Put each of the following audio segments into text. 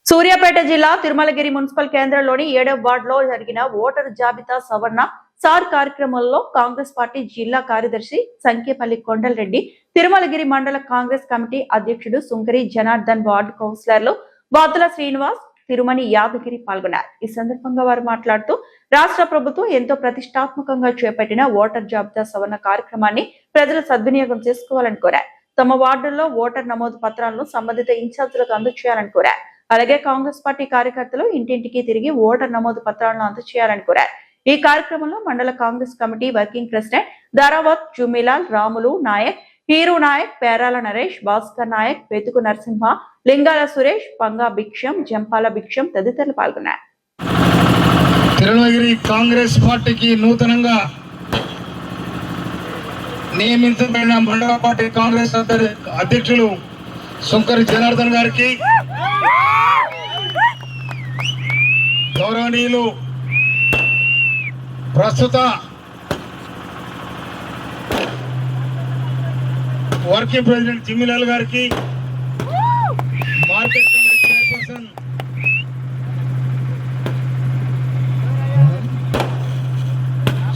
సూర్యాపేట జిల్లా తిరుమలగిరి మున్సిపల్ కేంద్రంలోని 7వ వార్డులో జరిగిన ఓటరు జాబితా సవరణ సార్ కార్యక్రమంలో కాంగ్రెస్ పార్టీ జిల్లా కార్యదర్శి సంకేపల్లి కొండలరెడ్డి, తిరుమలగిరి మండల కాంగ్రెస్ కమిటీ అధ్యక్షుడు సుంకరి జనార్దన్, వార్డు కౌన్సిలర్లు బాతుల శ్రీనివాస్, తిరుమణి యాదగిరి పాల్గొన్నారు. ఈ సందర్భంగా వారు మాట్లాడుతూ రాష్ట్ర ప్రభుత్వం ఎంతో ప్రతిష్టాత్మకంగా చేపట్టిన ఓటర్ జాబితా సవరణ కార్యక్రమాన్ని ప్రజలు సద్వినియోగం చేసుకోవాలని కోరారు. తమ వార్డుల్లో ఓటర్ నమోదు పత్రాలను సంబంధిత ఇన్ఛార్జీలకు అందజేయాలని కోరారు. అలాగే కాంగ్రెస్ పార్టీ కార్యకర్తలు ఇంటింటికి తిరిగి ఓటర్ నమోదు పత్రాలను అందజేయాలని కోరారు. ఈ కార్యక్రమంలో మండల Congress committee working president Daravath Jumilal, Ramulu Nayak, Hiru Nayak, Perala Naresh, Bhaskar Nayak, Vetuku Narasimha, లింగాల సురేష్, పంగా భిక్షం, జంపాల భిక్షం తదితరులు పాల్గొన్నారు. తిరుమలగిరి కాంగ్రెస్ పార్టీకి నూతనంగా నియమించబడిన మండల పార్టీ కాంగ్రెస్ అధ్యక్షులు సుంకరి జనార్దన్ గారికి, గౌరవనీయులు ప్రస్తుత వర్కింగ్ ప్రెసిడెంట్ జిమ్మిలాల్ గారికి, మార్కెట్ కమిటీ చైర్పర్సన్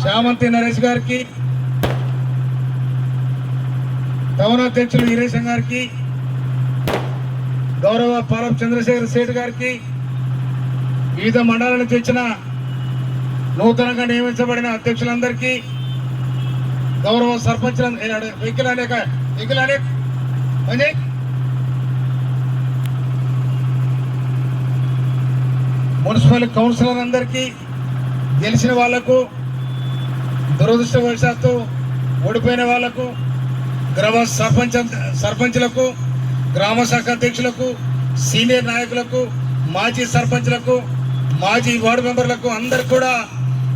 శ్యామంతి నరేష్ గారికి, టౌన్ అధ్యక్షులు వీరేశం గారికి, గౌరవ పాలప్ చంద్రశేఖర్ సేఠ్ గారికి, వివిధ మండలాల నుంచి వచ్చిన నూతనంగా నియమించబడిన అధ్యక్షులందరికీ, గౌరవ సర్పంచ్ మున్సిపల్ కౌన్సిలర్ అందరికీ, గెలిచిన వాళ్లకు, దురదృష్టవశాత్తు ఓడిపోయిన వాళ్లకు, గ్రామ సర్పంచ్లకు, గ్రామ శాఖ అధ్యక్షులకు, సీనియర్ నాయకులకు, మాజీ సర్పంచ్లకు, మాజీ వార్డు మెంబర్లకు అందరు కూడా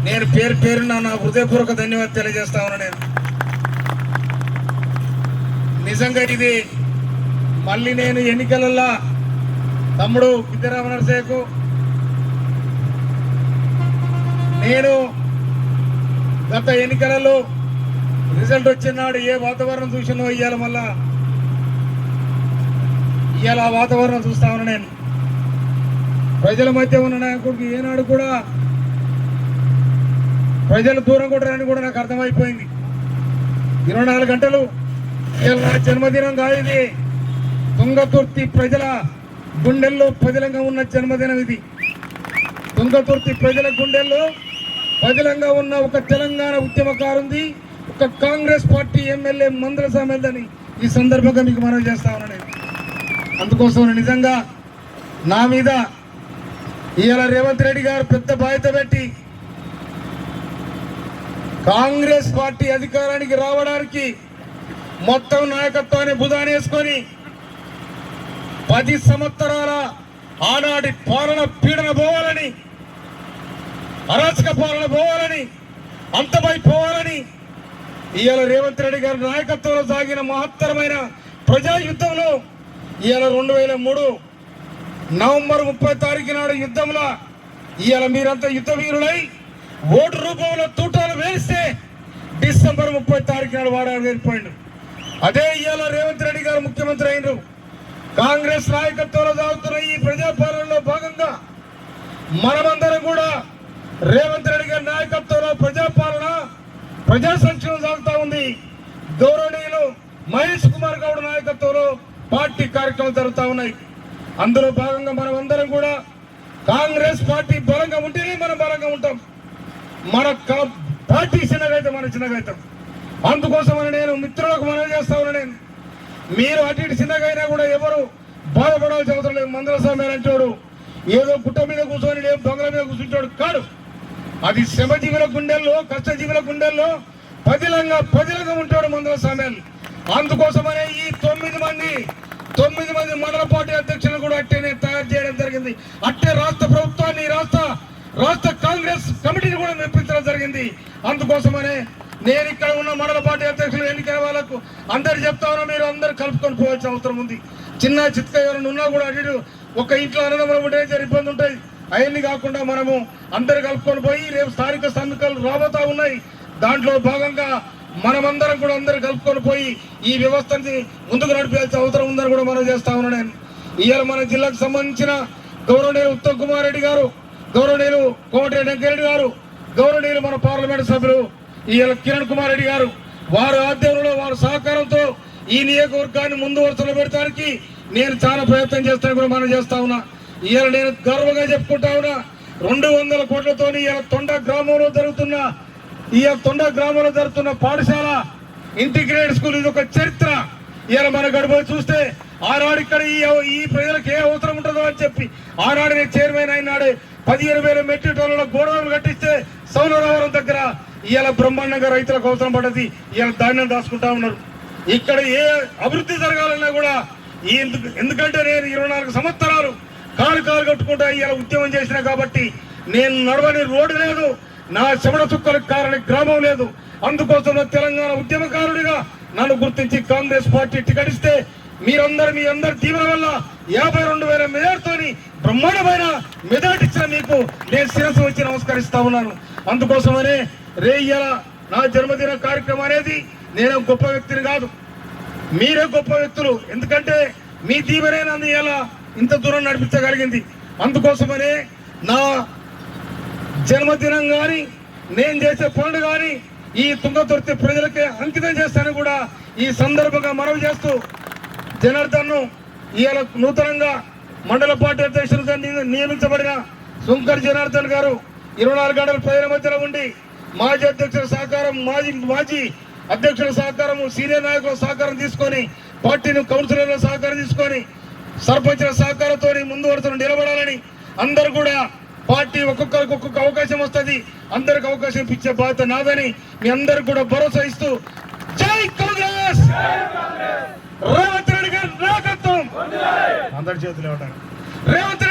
నేను పేరు పేరున నా హృదయపూర్వక ధన్యవాదాలు తెలియజేస్తా ఉన్నాను. నేను నిజంగా ఇది మళ్ళీ నేను ఎన్నికలలో తమ్ముడు విద్యారామ నరసయ్యకు నేను గత ఎన్నికలలో రిజల్ట్ వచ్చినాడు ఏ వాతావరణం చూసినో ఇవాళ మళ్ళా ఇవాళ ఆ వాతావరణం చూస్తా ఉన్నా. నేను ప్రజల మధ్య ఉన్న నాయకుడికి ఏనాడు కూడా ప్రజలు దూరం కొట్టరని కూడా నాకు అర్థమైపోయింది. 24 గంటలు నా జన్మదినం కాదు ఇది. తుంగతుర్తి ప్రజల గుండెల్లో పదిలంగా ఉన్న జన్మదినం ఇది. తుంగతుర్తి ప్రజల గుండెల్లో పదిలంగా ఉన్న ఒక తెలంగాణ ఉద్యమకారుంది, ఒక కాంగ్రెస్ పార్టీ ఎమ్మెల్యే మందల సామెల్దని ఈ సందర్భంగా మీకు మనవి చేస్తా ఉన్నా. నేను అందుకోసం నిజంగా నా మీద ఇవాళ రేవంత్ రెడ్డి గారు పెద్ద బాధ్యత పెట్టి కాంగ్రెస్ పార్టీ అధికారానికి రావడానికి మొత్తం నాయకత్వాన్ని భుజాన వేసుకొని 10 సంవత్సరాల ఆనాటి పాలన పీడన పోవాలని, అరాచక పాలన పోవాలని, అంతమైపోవాలని ఇవాళ రేవంత్ రెడ్డి గారి నాయకత్వంలో సాగిన మహత్తరమైన ప్రజా యుద్ధంలో ఇవాళ 2003 నవంబర్ 30 తారీఖు నాడు యుద్ధంలో ఇవాళ మీరంతా యుద్ధ వీరులై ఓటు రూపంలో తూటాలు వేస్తే డిసెంబర్ 30 తారీఖు నాడు వాడారు వెళ్ళిపోయిండు. అదే ఇవాళ రేవంత్ రెడ్డి గారు ముఖ్యమంత్రి అయినరు. కాంగ్రెస్ నాయకత్వంలో సాగుతున్న ఈ ప్రజాపాలనలో భాగంగా మనమందరం కూడా రేవంత్ రెడ్డి గారి నాయకత్వంలో ప్రజాపాలన, ప్రజా సంక్షేమం సాగుతూ ఉంది. గౌరవనీయులు మహేష్ కుమార్ గౌడ్ నాయకత్వంలో పార్టీ కార్యక్రమాలు జరుగుతూ ఉన్నాయి. అందులో భాగంగా మనం అందరం కూడా కాంగ్రెస్ పార్టీ బలంగా ఉంటేనే మనం బలంగా ఉంటాం. మన పార్టీ చిన్నగైతే మనం చిన్నగైతాం. అందుకోసమని నేను మిత్రులకు మనవి చేస్తా ఉన్నా. నేను మీరు అటు ఇటు చిన్నగా అయినా కూడా ఎవరు బాధపడాల్సిన అవసరం లేదు. మందల స్వామి అంటాడు ఏదో గుట్ట మీద కూర్చొని లేదు దొంగల మీద కూర్చుంటాడు కాదు. అది శ్రమజీవుల గుండెల్లో, కష్టజీవుల గుండెల్లో పదిలంగా ఉంటాడు మందల స్వామి. అందుకోసమనే ఈ 9 మంది మండల పార్టీ అధ్యక్షులను కూడా అట్టేనే తయారు చేయడం జరిగింది. అట్టే రాష్ట్ర ప్రభుత్వాన్ని, రాష్ట్ర కాంగ్రెస్ కమిటీని కూడా మెప్పించడం జరిగింది. అందుకోసమనే నేను ఇక్కడ ఉన్న మండల పార్టీ అధ్యక్షులు ఎన్నికల వాళ్ళకు అందరు చెప్తా ఉన్నా, మీరు అందరు కలుపుకొని పోవాల్సిన అవసరం ఉంది. చిన్న చిత్క ఎవరైనా ఉన్నా కూడా అటు ఒక ఇంట్లో అన్నదమ్ములు ఉంటే ఇబ్బంది ఉంటాయి. అవన్నీ కాకుండా మనము అందరు కలుపుకొని పోయి రేపు స్థానిక ఎన్నికలు రాబోతా ఉన్నాయి. దాంట్లో భాగంగా మనమందరం కూడా అందరు కలుపుకొని పోయి ఈ వ్యవస్థని ముందుకు నడిపేయాల్సిన అవసరం ఉందని కూడా మనం చేస్తా ఉన్నాను. ఇవాళ మన జిల్లాకు సంబంధించిన గౌరవనీయులు ఉత్తమ్ కుమార్ రెడ్డి గారు, గౌరవనీయులు కోమటిరెడ్డి వెంకరెడ్డి గారు, గౌరవనీయులు మన పార్లమెంట్ సభ్యులు ఈయన కిరణ్ కుమార్ రెడ్డి గారు, వారి ఆధ్వర్యంలో వారి సహకారంతో ఈ నియోజకవర్గాన్ని ముందు వరుసలో పెడతానికి నేను చాలా ప్రయత్నం చేస్తాను కూడా మనం చేస్తా ఉన్నా. ఇవాళ నేను గర్వంగా చెప్పుకుంటా ఉన్నా, 200 కోట్లతో ఇవాళ తొండ గ్రామంలో జరుగుతున్న పాఠశాల ఇంటిగ్రేటెడ్ స్కూల్ ఇది ఒక చరిత్ర. ఇవాళ మన గడుపు చూస్తే ఆనాడు ఇక్కడ ఈ ప్రజలకు ఏ అవసరం ఉంటుందో అని చెప్పి ఆనాడు నేను చైర్మన్ అయినాడే 15,000 మెట్రిక్ టన్నుల గోడౌన్లు కట్టిస్తే సౌలరావరం దగ్గర ఇవాళ బ్రహ్మాండంగా రైతులకు అవసరం పడ్డది. ఇవాళ ధాన్యం దాచుకుంటా ఉన్నారు. ఇక్కడ ఏ అభివృద్ధి జరగాలన్నా కూడా ఎందుకంటే నేను 24 సంవత్సరాలు కాలు కట్టుకుంటా ఇవాళ ఉద్యమం చేసిన కాబట్టి నేను నడవని రోడ్డు లేదు, నా చెమట చుక్కలకు కారని గ్రామం లేదు. అందుకోసం తెలంగాణ ఉద్యమకారుడిగా నన్ను గుర్తించి కాంగ్రెస్ పార్టీ టికెట్ ఇస్తే మీ అందరి దీవెన వల్ల 52,000 మెజార్టీతోని బ్రహ్మాండమైన మెజార్టీ ఇచ్చిన మీకు నేను శిరస్సు వచ్చి నమస్కరిస్తా ఉన్నాను. అందుకోసమనే ఇవాళ నా జన్మదిన కార్యక్రమం అనేది నేను గొప్ప వ్యక్తిని కాదు, మీరే గొప్ప వ్యక్తులు. ఎందుకంటే మీ దీవెనే నన్ను ఇలా ఇంత దూరం నడిపించగలిగింది. అందుకోసమనే నా జన్మదినం కానీ నేను చేసే పనులు కానీ ఈ తుంగతుర్తి ప్రజలకే అంకితం చేస్తానని కూడా ఈ సందర్భంగా మనవి చేస్తూ జనార్దన్ను ఇవాళ నూతనంగా మండల పార్టీ అధ్యక్షులుగా నియమించబడిన శంకర్ జనార్దన్ గారు 24 గంటల ప్రజల మధ్యలో ఉండి మాజీ అధ్యక్షుల సహకారం, మాజీ అధ్యక్షుల సహకారం, సీనియర్ నాయకుల సహకారం తీసుకొని, పార్టీని కౌన్సిలర్ల సహకారం తీసుకొని, సర్పంచుల సహకారంతో ముందు వరుసను నిలబడాలని, అందరూ కూడా పార్టీ ఒక్కొక్కరికి ఒక్కొక్క అవకాశం వస్తుంది, అందరికి అవకాశం ఇచ్చే బాధ్యత నాదని మీ అందరికి కూడా భరోసా ఇస్తూ జై కాంగ్రెస్, రేవంత్ రెడ్డి గారి నాయకత్వం అందరి చేతులు ఇవ్వటాను. రేవంత్